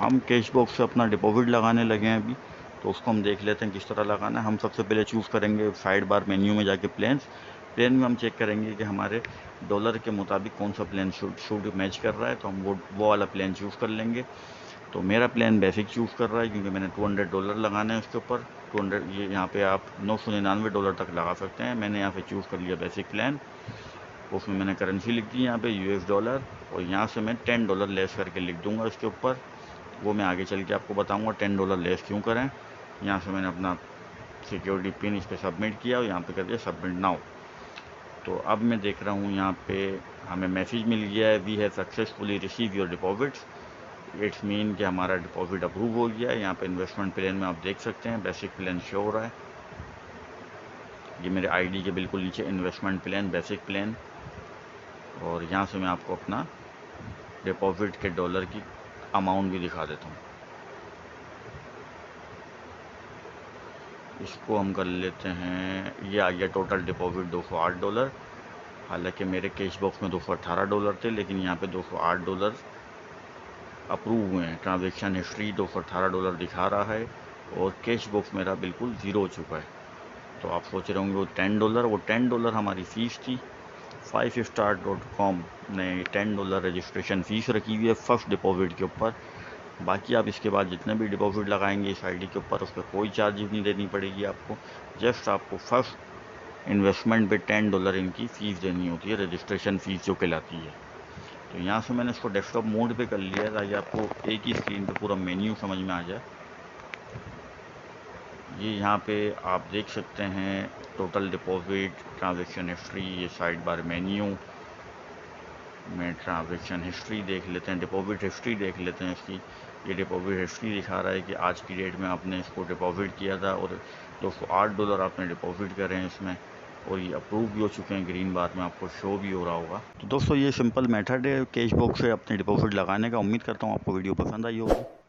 हम cash box से अपना डिपॉजिट लगाने लगे हैं अभी, तो उसको हम देख लेते हैं किस तरह लगाना है। हम सबसे पहले चूज़ करेंगे साइड बार मेन्यू में जाके प्लान में हम चेक करेंगे कि हमारे डॉलर के मुताबिक कौन सा प्लान शूट मैच कर रहा है, तो हम वो वाला प्लान चूज़ कर लेंगे। तो मेरा प्लान बेसिक चूज़ कर रहा है क्योंकि मैंने $200 लगाना है उसके ऊपर। 200 ये यहाँ पे आप $999 तक लगा सकते हैं। मैंने यहाँ पे चूज़ कर लिया बेसिक प्लान। उसमें मैंने करेंसी लिख दी यहाँ पे US डॉलर, और यहाँ से मैं $10 लेस करके लिख दूँगा इसके ऊपर। वो मैं आगे चल के आपको बताऊँगा $10 लेस क्यों करें। यहाँ से मैंने अपना सिक्योरिटी पिन इस पर सबमिट किया और यहाँ पे कर दिया सबमिट नाउ। तो अब मैं देख रहा हूँ यहाँ पे हमें मैसेज मिल गया है, we have successfully receive your deposits. It's mean कि हमारा डिपॉजिट अप्रूव हो गया है। यहाँ पे इन्वेस्टमेंट प्लान में आप देख सकते हैं बेसिक प्लान शो हो रहा है। ये मेरे आईडी के बिल्कुल नीचे इन्वेस्टमेंट प्लान बेसिक प्लान, और यहाँ से मैं आपको अपना डिपॉजिट के डॉलर की अमाउंट भी दिखा देता हूँ। इसको हम कर लेते हैं, ये आ गया टोटल डिपॉजिट $208। हालांकि मेरे कैश बॉक्स में $218 थे, लेकिन यहाँ पे $208 अप्रूव हुए हैं। ट्रांजैक्शन हिस्ट्री $218 दिखा रहा है, और कैश बॉक्स मेरा बिल्कुल ज़ीरो हो चुका है। तो आप सोच रहे होंगे वो $10 हमारी फ़ीस थी। 5stark.com ने $10 रजिस्ट्रेशन फ़ीस रखी हुई है फर्स्ट डिपॉजिट के ऊपर। बाकी आप इसके बाद जितने भी डिपॉजिट लगाएंगे इस आईडी के ऊपर, उस पर कोई चार्जेस नहीं देनी पड़ेगी आपको। जस्ट आपको फर्स्ट इन्वेस्टमेंट पे $10 इनकी फ़ीस देनी होती है, रजिस्ट्रेशन फ़ीस जो कहलाती है। तो यहाँ से मैंने इसको डेस्कटॉप मोड पे कर लिया है ताकि आपको एक ही स्क्रीन पे पूरा मेन्यू समझ में आ जाए। ये यहाँ पे आप देख सकते हैं टोटल डिपॉजिट, ट्रांजैक्शन हिस्ट्री, ये साइड बार मेन्यू में ट्रांजैक्शन हिस्ट्री देख लेते हैं, डिपॉजिट हिस्ट्री देख लेते हैं इसकी। ये डिपॉजिट हिस्ट्री दिखा रहा है कि आज की डेट में आपने इसको डिपॉजिट किया था और $208 आपने डिपॉजिट करे हैं इसमें, और ये अप्रूव भी हो चुके हैं, ग्रीन बार में आपको शो भी हो रहा होगा। तो दोस्तों ये सिंपल मेथड है कैश बॉक्स से अपने डिपॉजिट लगाने का। उम्मीद करता हूँ आपको वीडियो पसंद आई होगी।